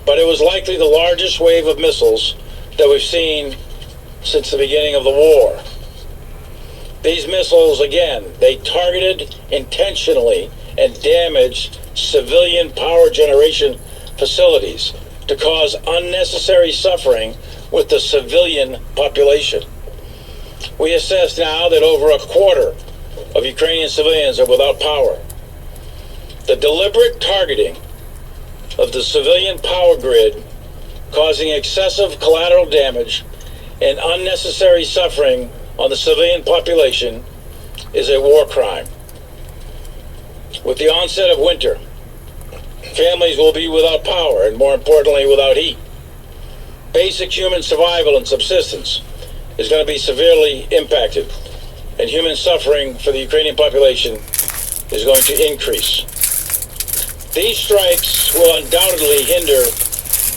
but it was likely the largest wave of missiles that we've seen since the beginning of the war. These missiles, again, they targeted intentionally and damaged civilian power generation facilities to cause unnecessary suffering with the civilian population. We assess now that over a quarter of Ukrainian civilians are without power. The deliberate targeting of the civilian power grid, causing excessive collateral damage and unnecessary suffering on the civilian population, is a war crime. With the onset of winter, families will be without power and, more importantly, without heat. Basic human survival and subsistence is going to be severely impacted, and human suffering for the Ukrainian population is going to increase. These strikes will undoubtedly hinder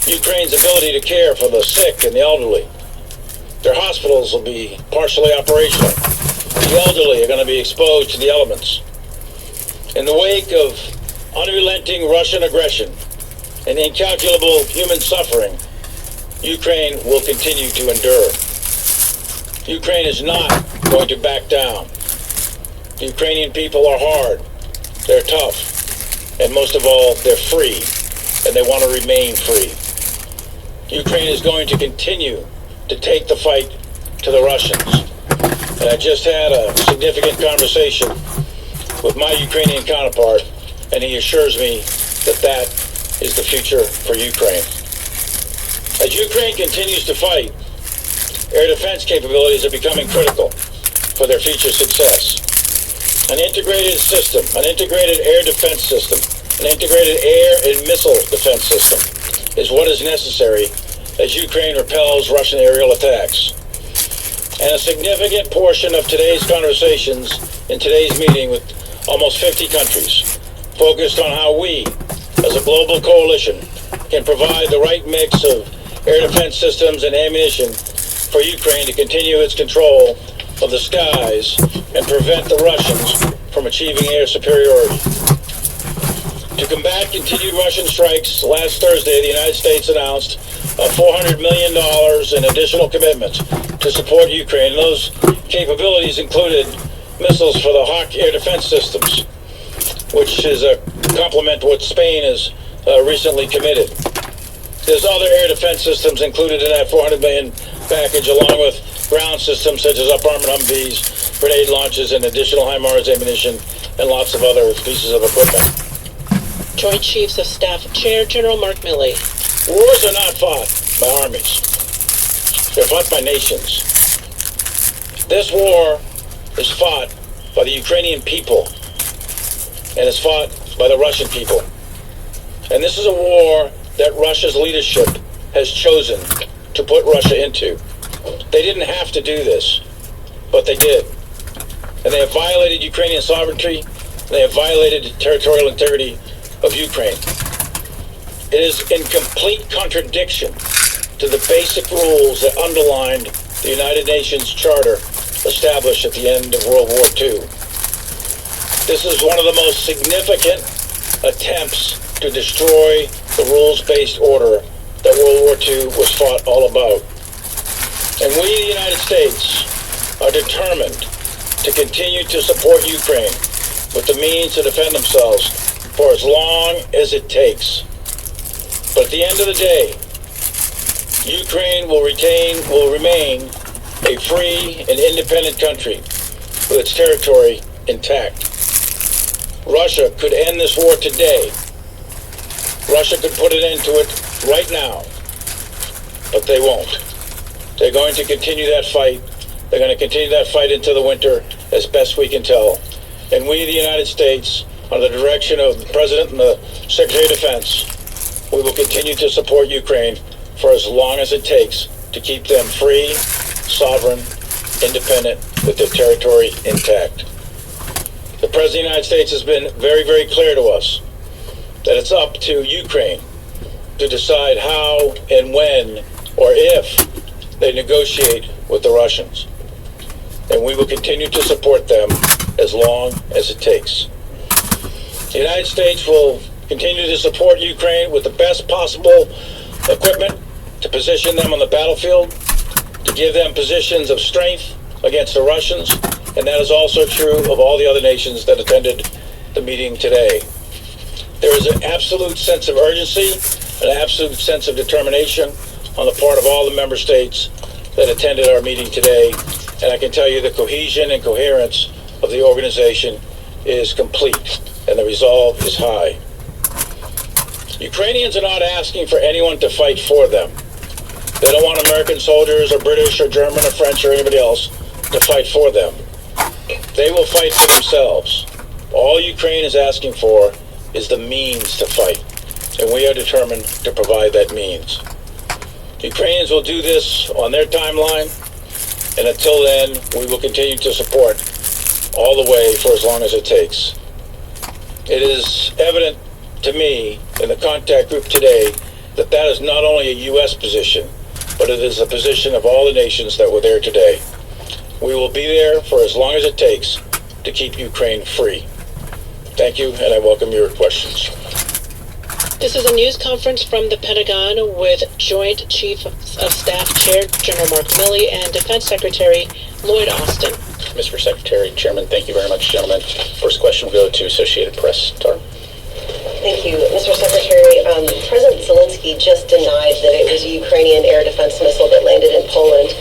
Ukraine's ability to care for the sick and the elderly. Their hospitals will be partially operational. The elderly are going to be exposed to the elements. In the wake of unrelenting Russian aggression and incalculable human suffering, Ukraine will continue to endure. Ukraine is not going to back down. The Ukrainian people are hard, they're tough, and most of all, they're free, and they want to remain free. Ukraine is going to continue to take the fight to the Russians. And I just had a significant conversation with my Ukrainian counterpart, and he assures me that that is the future for Ukraine. As Ukraine continues to fight, air defense capabilities are becoming critical for their future success. An integrated system, an integrated air defense system, an integrated air and missile defense system is what is necessary as Ukraine repels Russian aerial attacks. And a significant portion of today's conversations in today's meeting with almost 50 countries focused on how we, as a global coalition, can provide the right mix of air defense systems and ammunition for Ukraine to continue its control of the skies and prevent the Russians from achieving air superiority. To combat continued Russian strikes, last Thursday the United States announced $400 million in additional commitments to support Ukraine. And those capabilities included missiles for the Hawk air defense systems, which is a complement to what Spain has recently committed. There's other air defense systems included in that $400 million package, along with ground systems such as up-armored Humvees, grenade launches, and additional HIMARS ammunition, and lots of other pieces of equipment. Joint Chiefs of Staff Chair General Mark Milley. Wars are not fought by armies. They're fought by nations. This war is fought by the Ukrainian people, and it's fought by the Russian people. And this is a war that Russia's leadership has chosen to put Russia into. They didn't have to do this, but they did. And they have violated Ukrainian sovereignty, and they have violated the territorial integrity of Ukraine. It is in complete contradiction to the basic rules that underlined the United Nations Charter established at the end of World War II. This is one of the most significant attempts to destroy the rules-based order that World War II was fought all about. And we, the United States, are determined to continue to support Ukraine with the means to defend themselves for as long as it takes. But at the end of the day, Ukraine will remain a free and independent country with its territory intact. Russia could end this war today. Russia could put an end to it right now, but they won't. They're going to continue that fight. They're going to continue that fight into the winter as best we can tell. And we, the United States, under the direction of the President and the Secretary of Defense, we will continue to support Ukraine for as long as it takes to keep them free, sovereign, independent, with their territory intact. The President of the United States has been very, very clear to us that it's up to Ukraine to decide how and when or if they negotiate with the Russians. And we will continue to support them as long as it takes. The United States will continue to support Ukraine with the best possible equipment to position them on the battlefield, to give them positions of strength against the Russians, and that is also true of all the other nations that attended the meeting today. There is an absolute sense of urgency, an absolute sense of determination on the part of all the member states that attended our meeting today, and I can tell you the cohesion and coherence of the organization is complete, and the resolve is high. Ukrainians are not asking for anyone to fight for them. They don't want American soldiers or British or German or French or anybody else to fight for them. They will fight for themselves. All Ukraine is asking for is the means to fight, and we are determined to provide that means. Ukrainians will do this on their timeline, and until then, we will continue to support all the way for as long as it takes. It is evident to me in the contact group today that that is not only a U.S. position, but it is a position of all the nations that were there today. We will be there for as long as it takes to keep Ukraine free. Thank you, and I welcome your questions. This is a news conference from the Pentagon with Joint Chief of Staff Chair General Mark Milley and Defense Secretary Lloyd Austin. Mr. Secretary, Chairman, thank you very much, gentlemen. First question will go to Associated Press. Tara. Thank you, Mr. Secretary. President Zelensky just denied that it was a Ukrainian air defense missile that landed in Poland.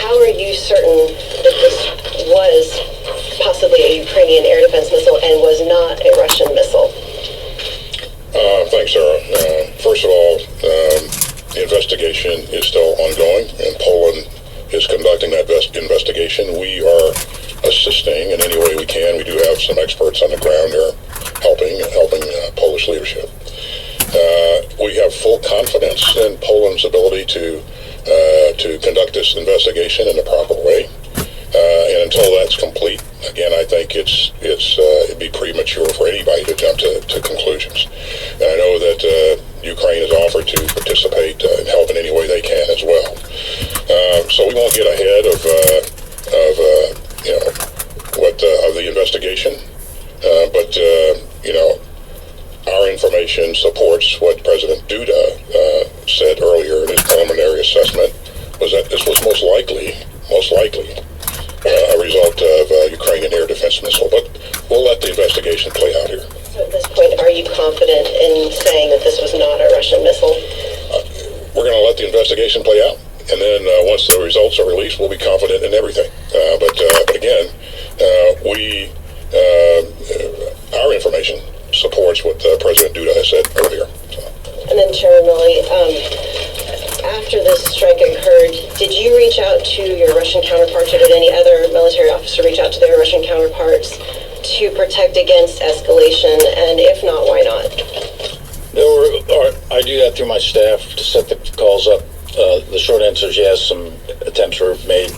How are you certain that this was possibly a Ukrainian air defense missile and was not a Russian missile? Thanks, Sarah. First of all, the investigation is still ongoing, and Poland is conducting that investigation. We are assisting in any way we can. We do have some experts on the ground there helping Polish leadership. We have full confidence in Poland's ability to conduct this investigation in a proper way. And until that's complete, again, I think it'd be premature for anybody to jump to conclusions. And I know that Ukraine has offered to participate and help in any way they can as well. So we won't get ahead of the investigation. But our information supports what President Duda said earlier in his preliminary assessment, was that this was most likely a result of a Ukrainian air defense missile. But we'll let the investigation play out here. So at this point, are you confident in saying that this was not a Russian missile? We're going to let the investigation play out, and then once the results are released, we'll be confident in everything. But again, our information supports what President Duda has said earlier. So. And then, Chairman Milley, after this strike occurred, did you reach out to your Russian counterparts, or did any other military officer reach out to their Russian counterparts to protect against escalation? And if not, why not? I do that through my staff to set the calls up. The short answer is yes. Some attempts were made,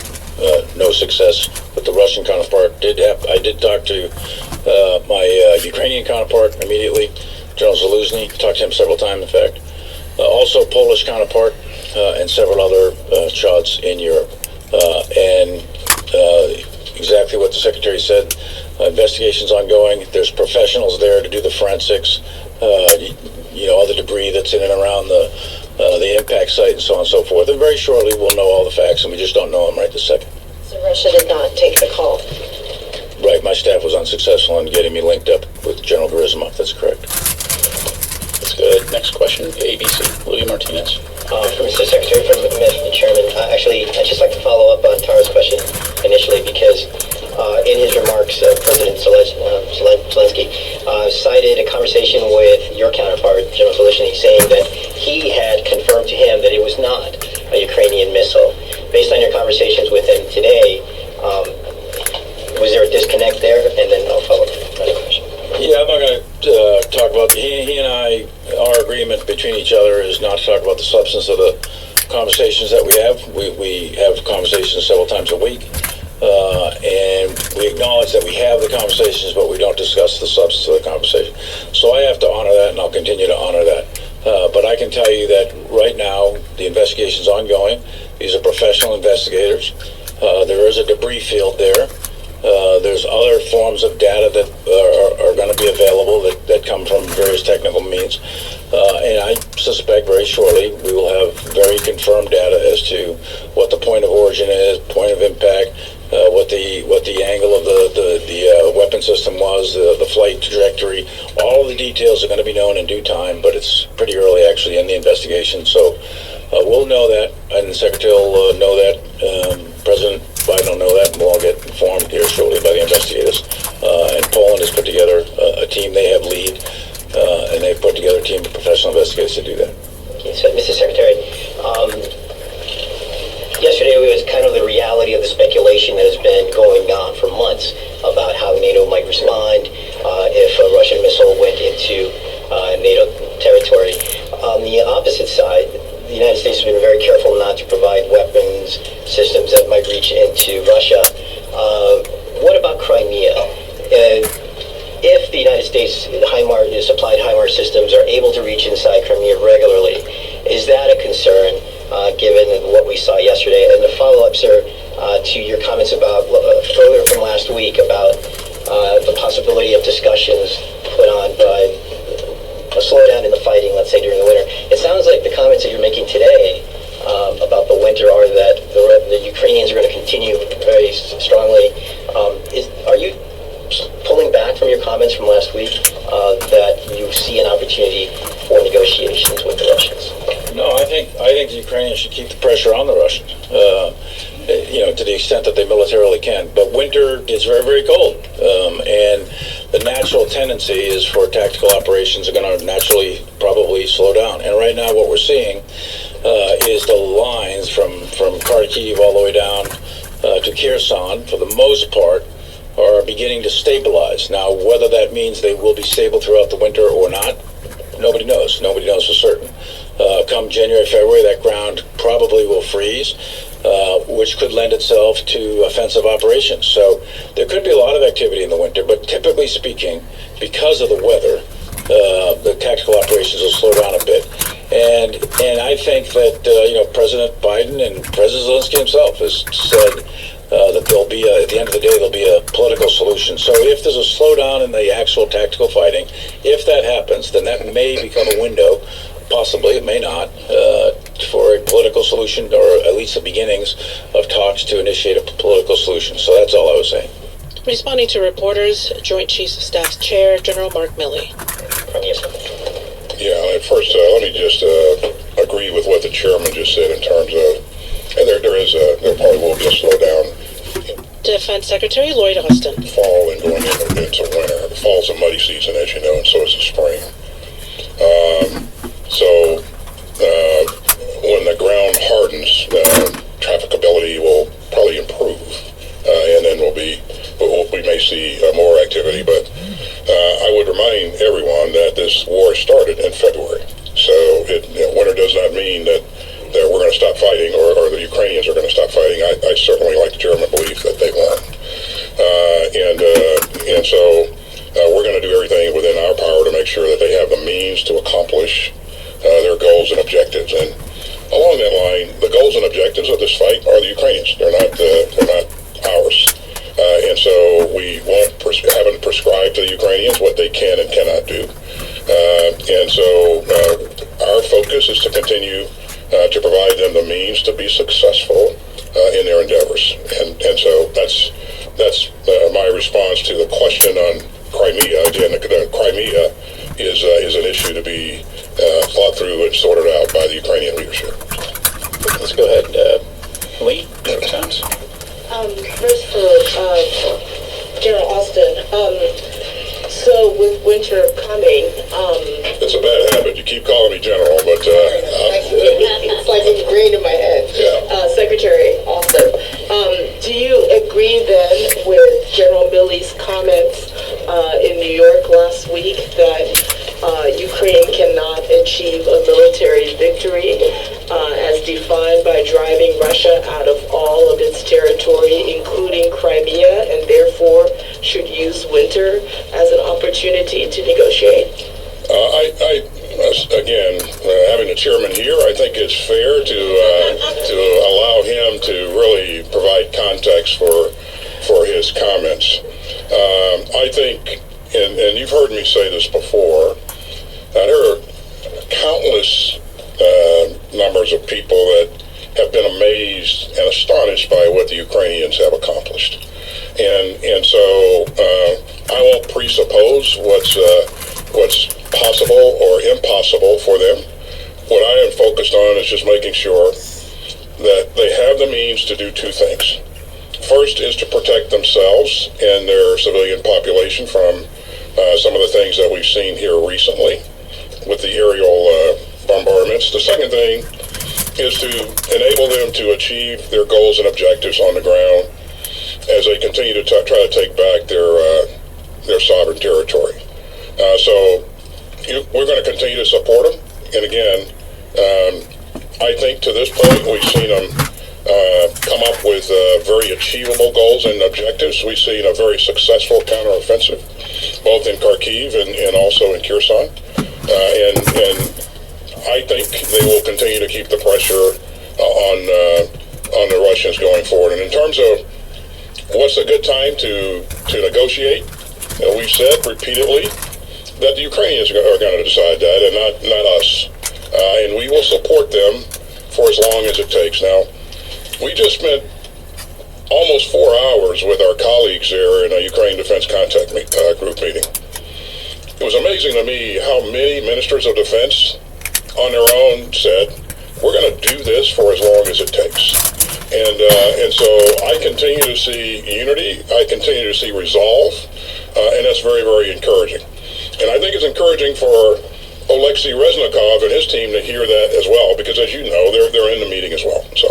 no success with the Russian counterpart. I did talk to my Ukrainian counterpart immediately, General Zaluzny. Talked to him several times, in fact. Also Polish counterpart and several other shots in Europe. And exactly what the Secretary said, investigation's ongoing. There's professionals there to do the forensics, other debris that's in and around the impact site and so on and so forth. And very shortly we'll know all the facts, and we just don't know them right this second. So Russia did not take the call? Right, my staff was unsuccessful in getting me linked up with General Gerasimov. That's correct. That's good. Next question, ABC, Louis Martinez. Mr. Secretary, from the Chairman, actually, I'd just like to follow up on Tara's question initially, because in his remarks, President Zelensky cited a conversation with your counterpart, General Zaluzny, saying that he had confirmed to him that it was not a Ukrainian missile. Based on your conversations with him today, was there a disconnect there? And then I'll follow up with another question. Yeah, I'm not going to talk about, he and I, our agreement between each other is not to talk about the substance of the conversations that we have. We have conversations several times a week, and we acknowledge that we have the conversations, but we don't discuss the substance of the conversation. So I have to honor that, and I'll continue to honor that. But I can tell you that right now, the investigation is ongoing. These are professional investigators. There is a debris field there. There's other forms of data that are going to be available that come from various technical means. And I suspect very shortly we will have very confirmed data as to what the point of origin is, point of impact, what the angle of the weapon system was, the flight trajectory. All of the details are going to be known in due time, but it's pretty early actually in the investigation. So we'll know that, and the Secretary will know that. President Biden will know that, and we'll all get informed here shortly by the investigators. And Poland has put together a team. They have lead, and they've put together a team of professional investigators to do that. Okay, so, Mr. Secretary, yesterday was kind of the reality of the speculation that has been going on for months about how NATO might respond if a Russian missile went into NATO territory. On the opposite side, the United States has been very careful not to provide weapons systems that might reach into Russia. What about Crimea? If the United States supplied HIMARS systems are able to reach inside Crimea regularly, is that a concern given what we saw yesterday? And the follow-up, sir, to your comments about earlier from last week about the possibility of discussions put on by a slowdown in the fighting, let's say during the winter. It sounds like the comments that you're making today about the winter are that the Ukrainians are going to continue very strongly. Are you pulling back from your comments from last week that you see an opportunity for negotiations with the Russians? No, I think the Ukrainians should keep the pressure on the Russians, to the extent that they militarily can. But winter is very, very cold, and the natural tendency is for tactical operations are going to naturally probably slow down. And right now, what we're seeing is the lines from Kharkiv all the way down to Kherson, for the most part, are beginning to stabilize. Now, whether that means they will be stable throughout the winter or not, nobody knows. Nobody knows for certain. Come January, February, that ground probably will freeze, which could lend itself to offensive operations. So there could be a lot of activity in the winter, but typically speaking, because of the weather, the tactical operations will slow down a bit. And I think that President Biden and President Zelensky himself has said that there'll be at the end of the day there'll be a political solution. So if there's a slowdown in the actual tactical fighting, if that happens, then that may become a window. Possibly, it may not, for a political solution, or at least the beginnings of talks to initiate a political solution. So that's all I was saying. Responding to reporters, Joint Chiefs of Staff Chair General Mark Milley. Yeah, first, let me just agree with what the chairman just said in terms of, and there probably will be a slowdown. Defense Secretary Lloyd Austin. Fall and going into winter. The fall's a muddy season, as you know, and so is the spring. So when the ground hardens, trafficability will probably improve, and then we may see more activity. But I would remind everyone that this war started in February. So winter does not mean that we're going to stop fighting, or the Ukrainians are going to stop fighting. I certainly, like the German, believe that they won, and so we're going to do everything within our power to make sure that they have the means to accomplish their goals and objectives. And along that line, the goals and objectives of this fight are the Ukrainians. They're not ours. And so we haven't prescribed to the Ukrainians what they can and cannot do. And so our focus is to continue to provide them the means to be successful in their endeavors. And so that's my response to the question on Crimea. Again, Crimea is an issue to be thought through and sorted out by the Ukrainian leadership. Let's go ahead. Lee, New York Times. First for General Austin. So with winter coming, it's a bad habit. You keep calling me General, but it's like ingrained in my head. Yeah. Secretary Austin, do you agree then with General Milley's comments in New York last week that Ukraine cannot achieve a military victory as defined by driving Russia out of all of its territory, including Crimea, and therefore should use winter as an opportunity to negotiate? Again, having the chairman here, I think it's fair to allow him to really provide context for for his comments. I think, and you've heard me say this before, there are countless numbers of people that have been amazed and astonished by what the Ukrainians have accomplished. And so I won't presuppose what's possible or impossible for them. What I am focused on is just making sure that they have the means to do two things. First is to protect themselves and their civilian population from some of the things that we've seen here recently with the aerial bombardments. The second thing is to enable them to achieve their goals and objectives on the ground as they continue to try to take back their sovereign territory. We're going to continue to support them. And again, I think to this point we've seen them come up with very achievable goals and objectives. We've seen a very successful counteroffensive, both in Kharkiv and also in Kherson. And I think they will continue to keep the pressure on the Russians going forward. And in terms of what's a good time to negotiate, we've said repeatedly that the Ukrainians are going to decide that, and not us. And we will support them for as long as it takes. Now, we just spent almost 4 hours with our colleagues there in a Ukraine Defense Contact Group meeting. It was amazing to me how many ministers of defense on their own said, we're going to do this for as long as it takes. And so I continue to see unity, I continue to see resolve, and that's very, very encouraging. And I think it's encouraging for Alexei Reznikov and his team to hear that as well, because as you know, they're in the meeting as well. So,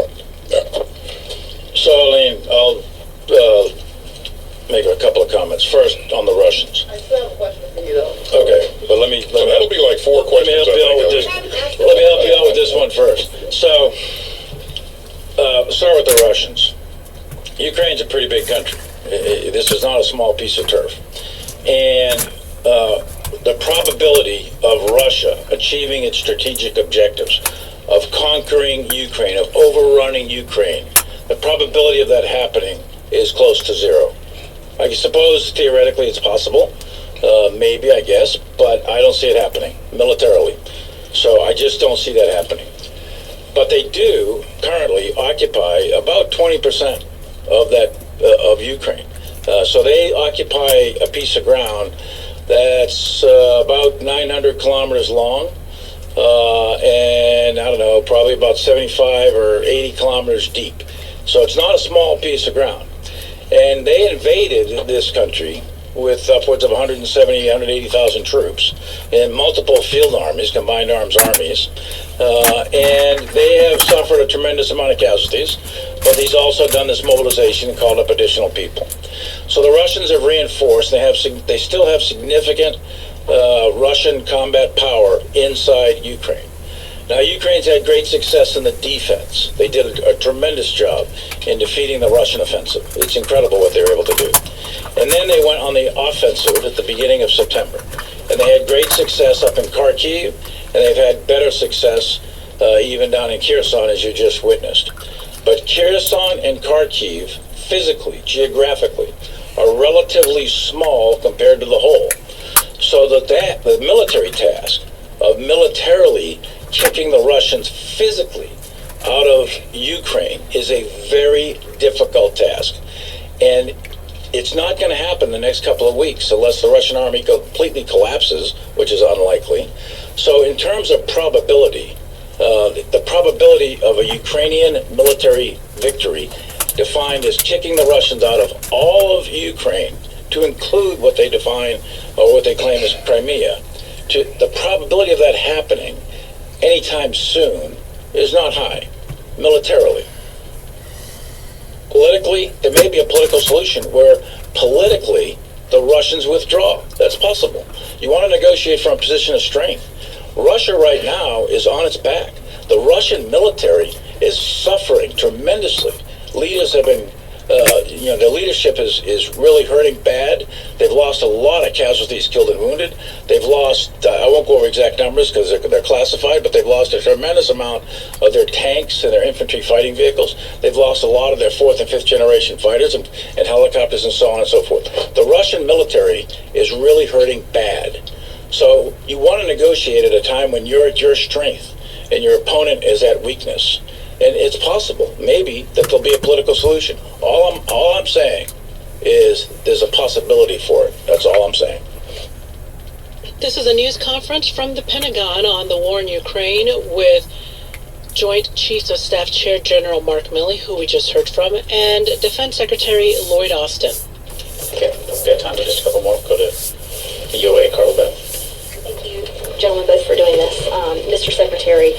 yeah. So, Aline, I'll make a couple of comments. First, on the Russians. I still have a question for you, though. Okay, but let me That'll be like 4 questions. Let me help you out with this one first. So, start with the Russians. Ukraine's a pretty big country. This is not a small piece of turf. And the probability of Russia achieving its strategic objectives, of conquering Ukraine, of overrunning Ukraine, the probability of that happening is close to zero. I suppose theoretically it's possible, maybe, I guess, but I don't see it happening militarily. So I just don't see that happening. But they do currently occupy about 20% of that of Ukraine. So they occupy a piece of ground that's about 900 kilometers long, and I don't know, probably about 75 or 80 kilometers deep. So it's not a small piece of ground. And they invaded this country with upwards of 170, 180,000 troops in multiple field armies, combined arms armies. And they have suffered a tremendous amount of casualties, but he's also done this mobilization and called up additional people. So the Russians have reinforced. They still have significant Russian combat power inside Ukraine. Now, Ukraine's had great success in the defense. They did a tremendous job in defeating the Russian offensive. It's incredible what they were able to do. And then they went on the offensive at the beginning of September. And they had great success up in Kharkiv, and they've had better success even down in Kherson, as you just witnessed. But Kherson and Kharkiv, physically, geographically, are relatively small compared to the whole. So that the military task of militarily kicking the Russians physically out of Ukraine is a very difficult task. And it's not going to happen the next couple of weeks unless the Russian army completely collapses, which is unlikely. So in terms of probability, the probability of a Ukrainian military victory defined as kicking the Russians out of all of Ukraine, to include what they define or what they claim as Crimea, the probability of that happening anytime soon is not high, militarily. Politically, there may be a political solution where politically the Russians withdraw. That's possible. You want to negotiate from a position of strength. Russia right now is on its back. The Russian military is suffering tremendously. Leaders have been The leadership is really hurting bad. They've lost a lot of casualties, killed and wounded. They've lost, I won't go over exact numbers because they're classified, but they've lost a tremendous amount of their tanks and their infantry fighting vehicles. They've lost a lot of their fourth and fifth generation fighters and helicopters and so on and so forth. The Russian military is really hurting bad. So you want to negotiate at a time when you're at your strength and your opponent is at weakness. And it's possible, maybe, that there'll be a political solution. All I'm saying is there's a possibility for it. That's all I'm saying. This is a news conference from the Pentagon on the war in Ukraine with Joint Chiefs of Staff Chair General Mark Milley, who we just heard from, and Defense Secretary Lloyd Austin. Okay, we've got time for just a couple more. Go to EOA, Carl Beth. Thank you, gentlemen, both for doing this. Mr. Secretary,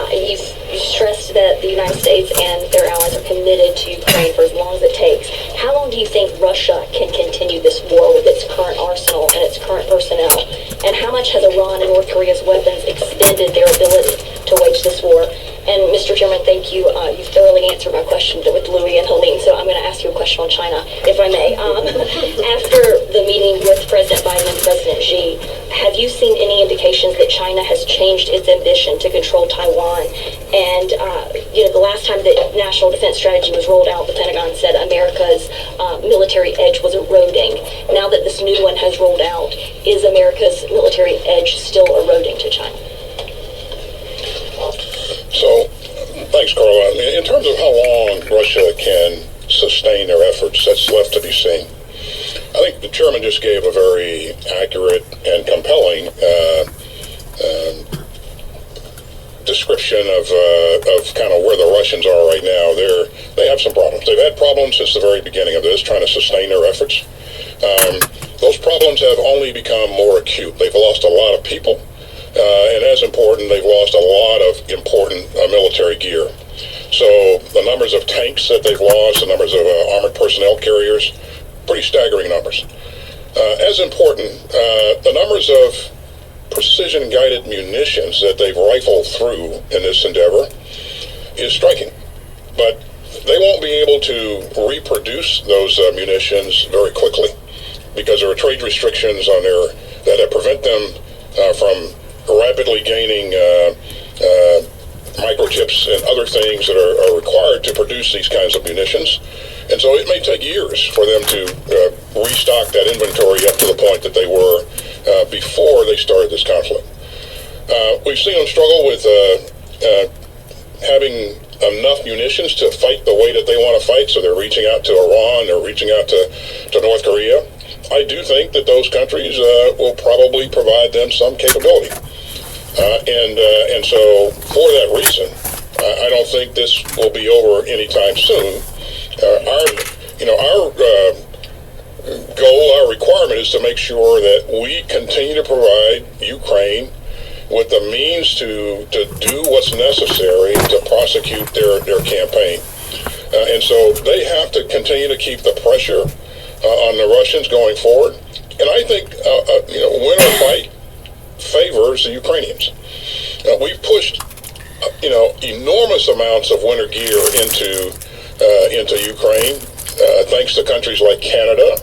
you've stressed that the United States and their allies are committed to Ukraine for as long as it takes. How long do you think Russia can continue this war with its current arsenal and its current personnel? And how much has Iran and North Korea's weapons extended their ability to wage this war? And Mr. Chairman, thank you. You thoroughly answered my question with Louis and Helene, so I'm going to ask you a question on China, if I may. After the meeting with President Biden and President Xi, have you seen any indications that China has changed its ambition to control Taiwan? And, the last time the National Defense Strategy was rolled out, the Pentagon said America's military edge was eroding. Now that this new one has rolled out, is America's military edge still eroding to China? So, thanks, Carla. In terms of how long Russia can sustain their efforts, that's left to be seen. I think the chairman just gave a very accurate and compelling description of kind of where the Russians are right now. They have some problems. They've had problems since the very beginning of this, trying to sustain their efforts. Those problems have only become more acute. They've lost a lot of people. And as important, they've lost a lot of important military gear. So the numbers of tanks that they've lost, the numbers of armored personnel carriers, pretty staggering numbers. As important, the numbers of precision-guided munitions that they've rifled through in this endeavor is striking. But they won't be able to reproduce those munitions very quickly because there are trade restrictions on that prevent them from rapidly gaining microchips and other things that are required to produce these kinds of munitions. And so it may take years for them to restock that inventory up to the point that they were before they started this conflict. We've seen them struggle with having enough munitions to fight the way that they want to fight, so they're reaching out to Iran, they're reaching out to North Korea. I do think that those countries will probably provide them some capability. And so for that reason, I don't think this will be over anytime soon. Our goal, our requirement is to make sure that we continue to provide Ukraine with the means to do what's necessary to prosecute their campaign. And so they have to continue to keep the pressure on the Russians going forward. And I think, win or fight favors the Ukrainians. We've pushed, enormous amounts of winter gear into Ukraine, thanks to countries like Canada